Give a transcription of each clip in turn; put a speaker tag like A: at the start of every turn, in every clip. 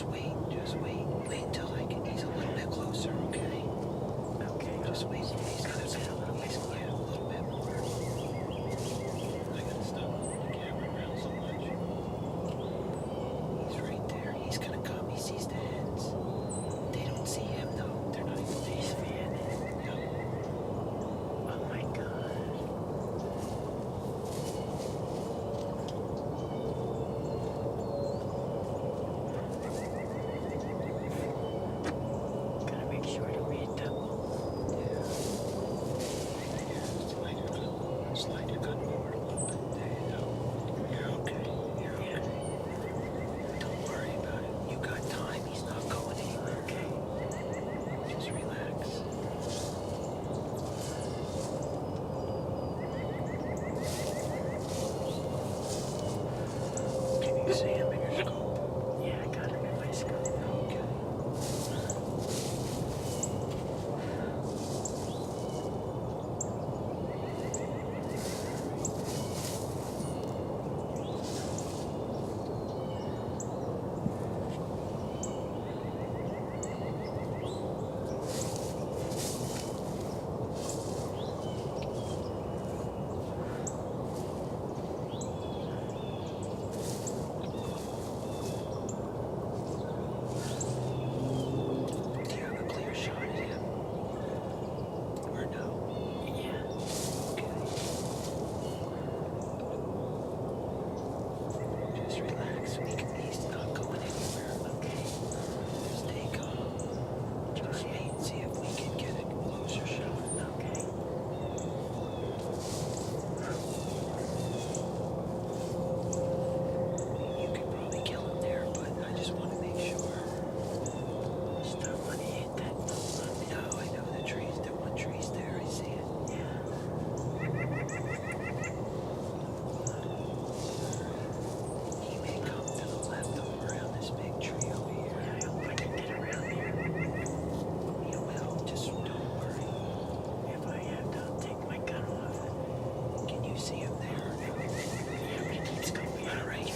A: Just wait. Wait until he's a little bit closer, okay?
B: Okay.
A: Just wait. He's gonna get a little bit more. I gotta stop moving the camera around so much. He's right there. He's gonna come. He sees the hens. They don't see him though. They're not even fanning. Yep.
B: Oh my God. Gotta make sure to read double.
A: Slide your gun forward a little bit. There you go. You're okay. Don't worry about it. You got time. He's not going anywhere.
B: Okay.
A: Just relax. Can you see him in your scope?
B: Yeah, I got him in my scope.
A: Okay. Do you have a clear shot at him? Or no?
B: Yeah.
A: Okay. Just relax. He's not going anywhere.
B: Okay.
A: Just stay calm. Just wait and see if we can get a closer shot.
B: Okay.
A: You could probably kill him there, but I just want to make sure.
B: Just don't want to hit that pole.
A: No, I know the trees. The one tree's there. I see it.
B: Yeah.
A: He may come to the left over around this big tree over here.
B: I hope I can get around there.
A: He will. Just don't worry.
B: If I have to, I'll take my gun off.
A: Can you see him there?
B: Yeah, but it keeps going
A: All
B: behind
A: right.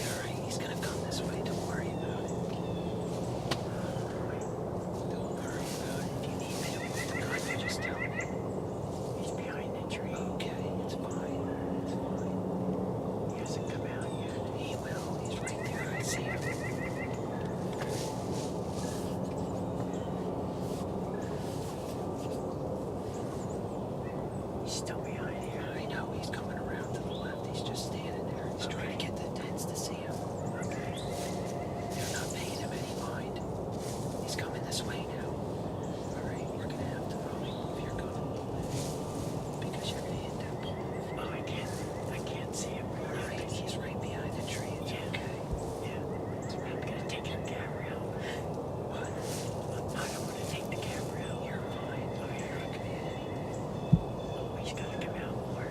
A: He's gonna come this way. Don't worry about it. Don't worry about it. If you need me to move the gun, you just tell me.
B: He's behind the tree.
A: Okay, it's fine. It's fine.
B: He hasn't come out yet.
A: He will. He's right there. I see him.
B: He's still behind here.
A: I know he's coming around to the left. He's just standing there. He's trying to get the tents to see him.
B: Okay.
A: They're not paying him any mind. He's coming this way now. All right, we're gonna have to probably move your gun a little bit because you're gonna hit that pole.
B: Oh, I can't see him.
A: All right, he's right behind the tree. It's okay.
B: Yeah.
A: It's
B: I'm gonna take the camera out.
A: What?
B: I don't want to take the camera out.
A: You're fine.
B: Oh,
A: You're
B: yeah.
A: not gonna hit anything.
B: Oh, he's gotta come out more.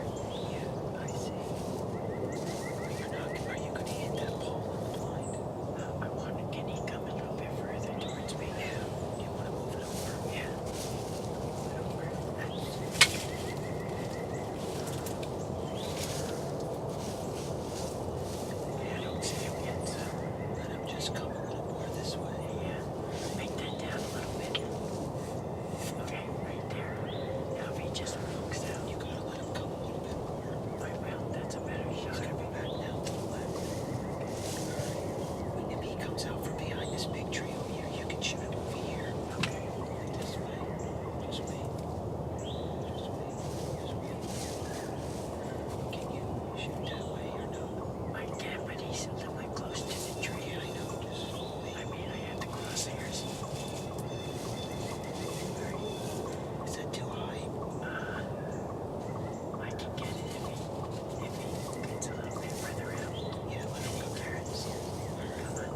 A: Yeah, I see. You're not. Are you gonna hit that pole on the blind?
B: I want to. Can he come a little bit further towards me?
A: Yeah. You want to move it over?
B: Yeah. Over. Yeah, I don't see him yet, so.
A: Let him just come a little more this way.
B: Yeah. Make that down a little bit. Okay, right there. Now if he just walks out,
A: You gotta let him come a little bit more.
B: I will. That's a better
A: He's
B: shot.
A: gonna be back now to the left. If he comes out from behind this big tree over here, you can shoot him over here.
B: Okay.
A: This way. Just wait. Just wait. Just wait. Can you shoot that way or no?
B: I can, but he's a little bit close to the tree.
A: I know. Just wait.
B: I mean, I have the crosshairs.
A: Is that too high?
B: I can get it if he gets a little bit further out.
A: Yeah, let him go.
B: Turns. Come on.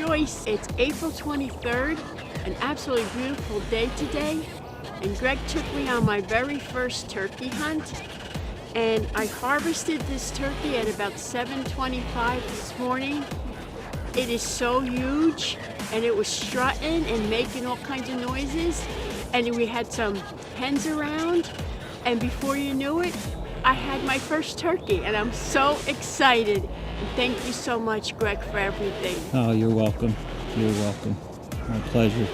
B: Joyce. It's April 23rd, an absolutely beautiful day today. And Greg took me on my very first turkey hunt. And I harvested this turkey at about 7:25 this morning. It is so huge, and it was strutting and making all kinds of noises. And we had some hens around, and before you knew it, I had my first turkey, and I'm so excited. And thank you so much, Greg, for everything.
C: Oh, you're welcome. You're welcome. My pleasure.